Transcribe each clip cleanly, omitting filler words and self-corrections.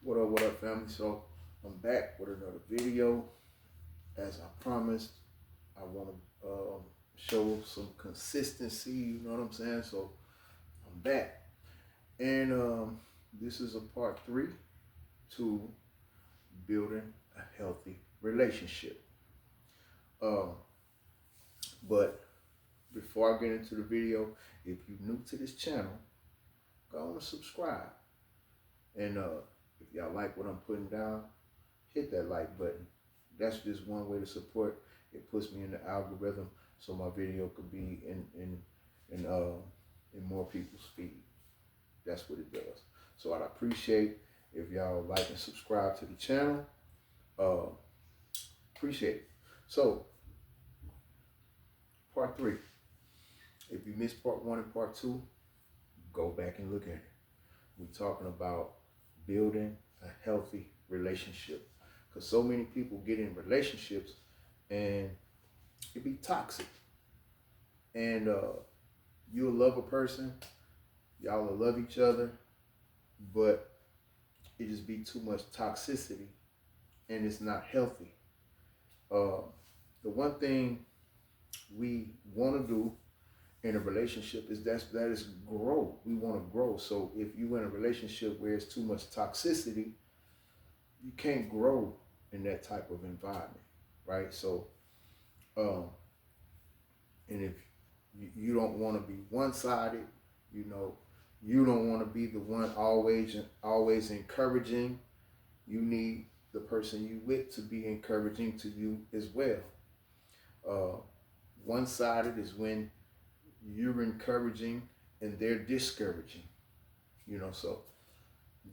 What up, family? So I'm back with another video. As I promised, I want to show some consistency. You know what I'm saying? So I'm back, and this is a part three to building a healthy relationship. Um, but before I get into the video, if you're new to this channel, go on and subscribe. And if y'all like what I'm putting down, hit that like button. That's just one way to support. It puts me in the algorithm so my video could be in more people's feed. That's what it does. So I'd appreciate if y'all like and subscribe to the channel. Uh, Appreciate it. So part three. If you missed part one and part two, go back and look at it. We're talking about building a healthy relationship. Because so many people get in relationships and it be toxic. And you'll love a person, y'all will love each other, but it just be too much toxicity and it's not healthy. The one thing we want to do in a relationship is that is grow. We want to grow. So if you're in a relationship where it's too much toxicity, you can't grow in that type of environment, right? So, and if you don't want to be one-sided, you know, you don't want to be the one always encouraging. You need the person you with to be encouraging to you as well. One-sided is when you're encouraging and they're discouraging, you know, so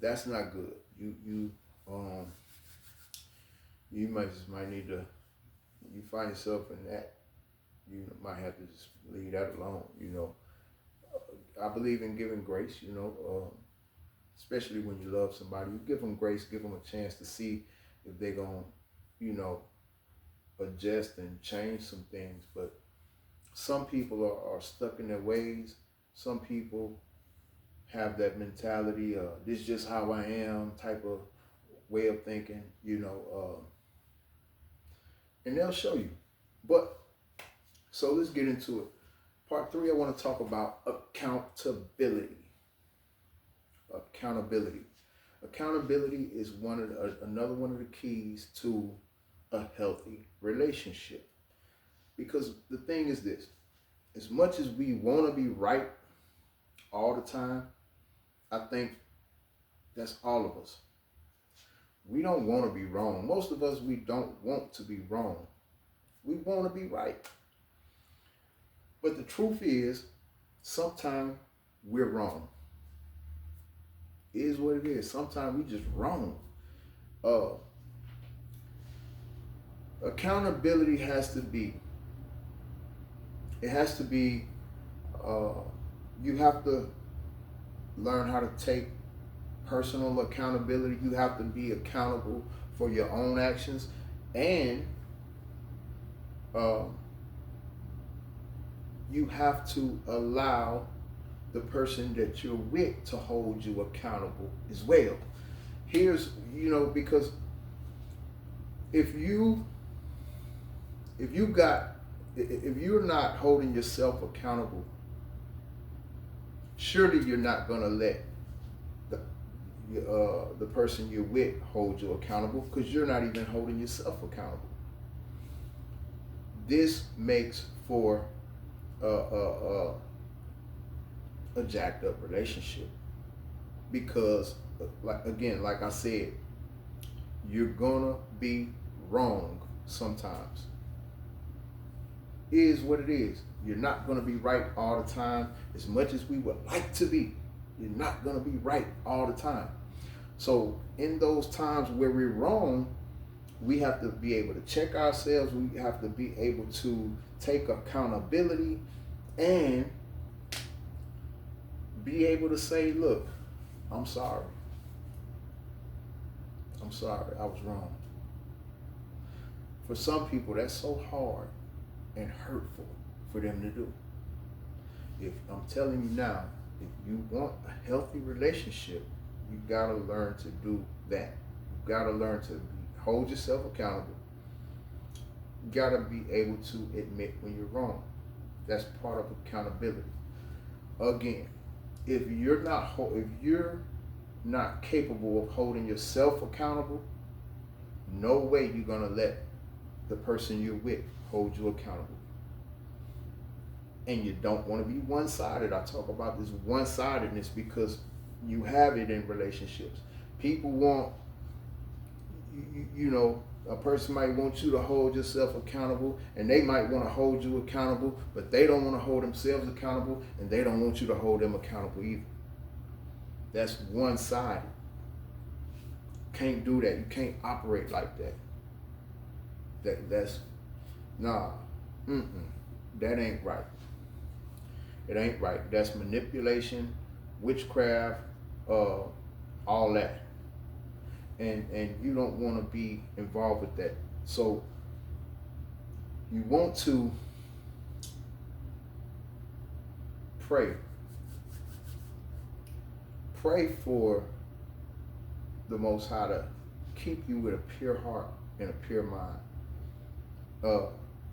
that's not good. You might need to, you find yourself in that, you might have to just leave that alone, you know. I believe in giving grace, you know, especially when you love somebody. You give them grace, give them a chance to see if they're going to, you know, adjust and change some things. But some people are stuck in their ways. Some people have that mentality, this is just how I am type of way of thinking, you know, and they'll show you. But, so let's get into it. Part three, I want to talk about accountability. Accountability. Accountability is another one of the keys to a healthy relationship. Because the thing is this, as much as we want to be right all the time, I think that's all of us. We don't want to be wrong. Most of us, we don't want to be wrong. We want to be right. But the truth is, sometimes we're wrong. It is what it is. Sometimes we just wrong. Accountability has to be, you have to learn how to take personal accountability. You have to be accountable for your own actions, and you have to allow the person that you're with to hold you accountable as well. Here's, you know, because if you're not holding yourself accountable, surely you're not going to let the person you're with hold you accountable, because you're not even holding yourself accountable. This makes for a jacked up relationship, because like I said, you're gonna be wrong sometimes. It is what it is. You're not gonna be right all the time. As much as we would like to be, you're not gonna be right all the time. So in those times where we're wrong, we have to be able to check ourselves. We have to be able to take accountability and be able to say, look, I'm sorry. I'm sorry, I was wrong. For some people, that's so hard and hurtful for them to do. If I'm telling you now, if you want a healthy relationship, You gotta learn to do that. You gotta learn to hold yourself accountable. You gotta be able to admit when you're wrong. That's part of accountability. Again, if you're not capable of holding yourself accountable, no way you're gonna let the person you're with hold you accountable. And you don't want to be one-sided. I talk about this one-sidedness because you have it in relationships. People want, you know, a person might want you to hold yourself accountable, and they might want to hold you accountable, but they don't want to hold themselves accountable, and they don't want you to hold them accountable either. That's one-sided. Can't do that. You can't operate like that. That's nah. That ain't right. It ain't right. That's manipulation, witchcraft, all that. And you don't want to be involved with that. So you want to pray. Pray for the Most High to keep you with a pure heart and a pure mind.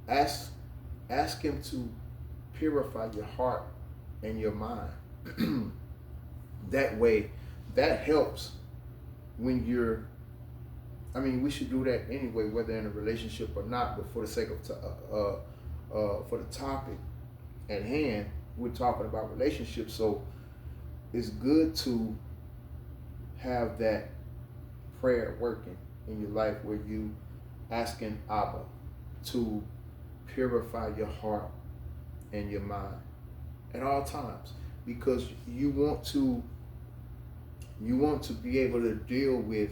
Ask Him to purify your heart and your mind. That way, that helps when you're, I mean, we should do that anyway, whether in a relationship or not, but for the sake of, for the topic at hand, we're talking about relationships. So it's good to have that prayer working in your life where you asking Abba to purify your heart and your mind at all times, because you want to be able to deal with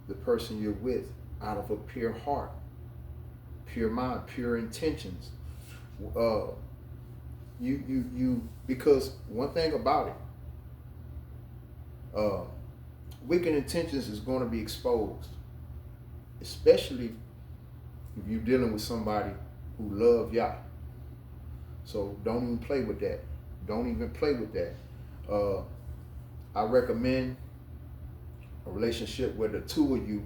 the person you're with out of a pure heart, pure mind, pure intentions. Because one thing about it, wicked intentions is going to be exposed, especially if you're dealing with somebody who love Yah. So don't even play with that. Don't even play with that. I recommend a relationship where the two of you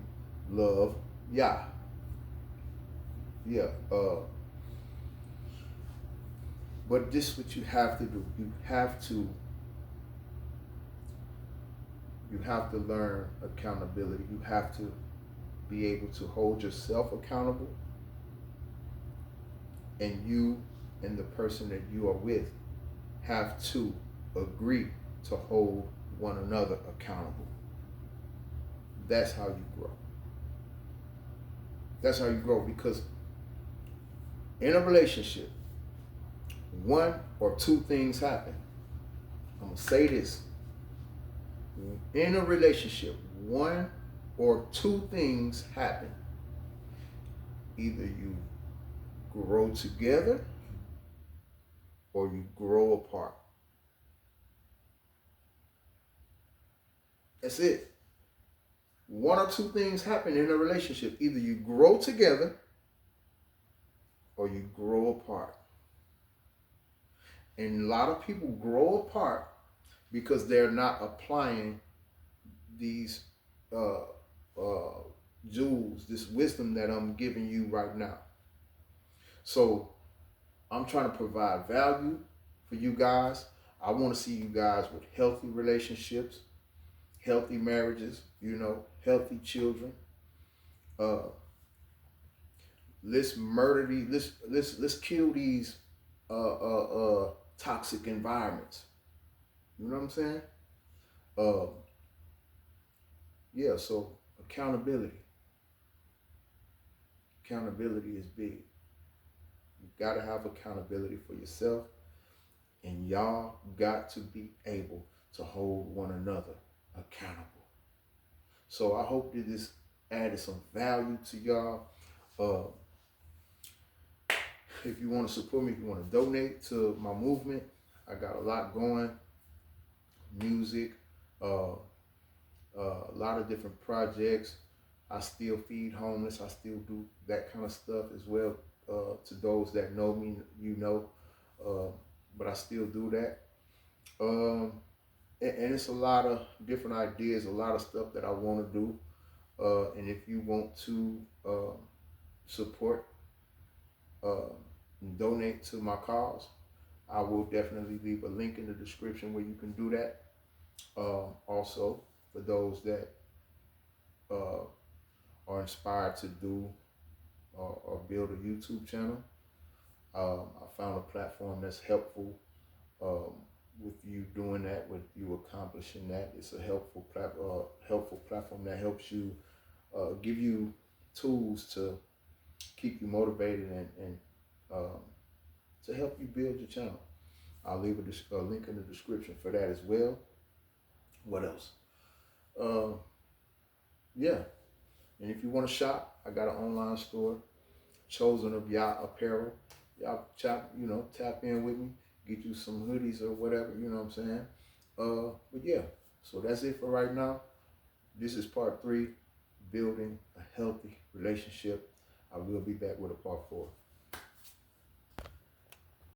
love Yah. Yeah. But this is what you have to do. You have to learn accountability. You have to be able to hold yourself accountable, and you and the person that you are with have to agree to hold one another accountable. That's how you grow. That's how you grow, because in a relationship, one or two things happen. I'm going to say this. In a relationship, one or two things happen. Either you grow together or you grow apart. That's it. One or two things happen in a relationship. Either you grow together or you grow apart. And a lot of people grow apart because they're not applying these jewels, this wisdom that I'm giving you right now. So I'm trying to provide value for you guys. I want to see you guys with healthy relationships, healthy marriages, healthy children. Let's murder these. Let's kill these toxic environments. You know what I'm saying? Yeah. So accountability. Accountability is big. You gotta have accountability for yourself, and y'all got to be able to hold one another accountable. So I hope that this added some value to y'all. If you want to support me, if you want to donate to my movement, I got a lot going. Music, a lot of different projects. I still feed homeless. I still do that kind of stuff as well. To those that know me, but I still do that. and it's a lot of different ideas, a lot of stuff that I want to do. And if you want to support, uh, donate to my cause, I will definitely leave a link in the description where you can do that. Also, for those that uh, are inspired to do or build a YouTube channel, I found a platform that's helpful um, with you doing that, with you accomplishing that. It's a helpful platform that helps you, give you tools to keep you motivated and um, to help you build your channel. I'll leave a link in the description for that as well. What else? Uh, yeah, and if you want to shop, I got an online store, Chosen of Yacht Apparel. Y'all tap in with me, get you some hoodies or whatever, you know what I'm saying? But yeah, so that's it for right now. This is part 3, building a healthy relationship. I will be back with a part 4.